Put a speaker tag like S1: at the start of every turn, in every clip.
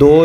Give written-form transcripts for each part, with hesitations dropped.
S1: 2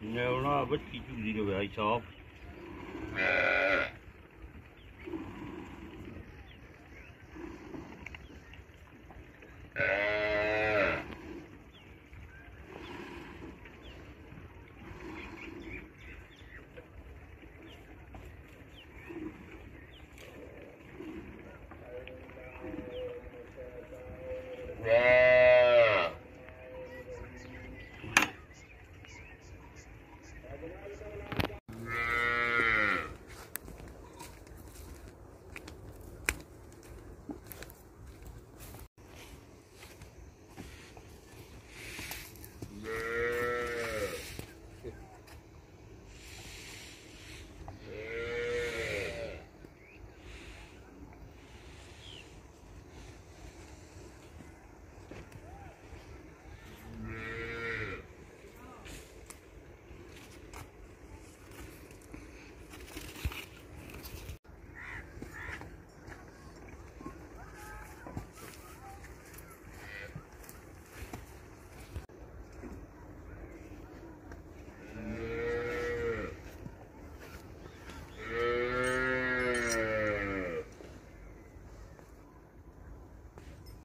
S2: नेवला बच्ची चूड़ी के भाई साहब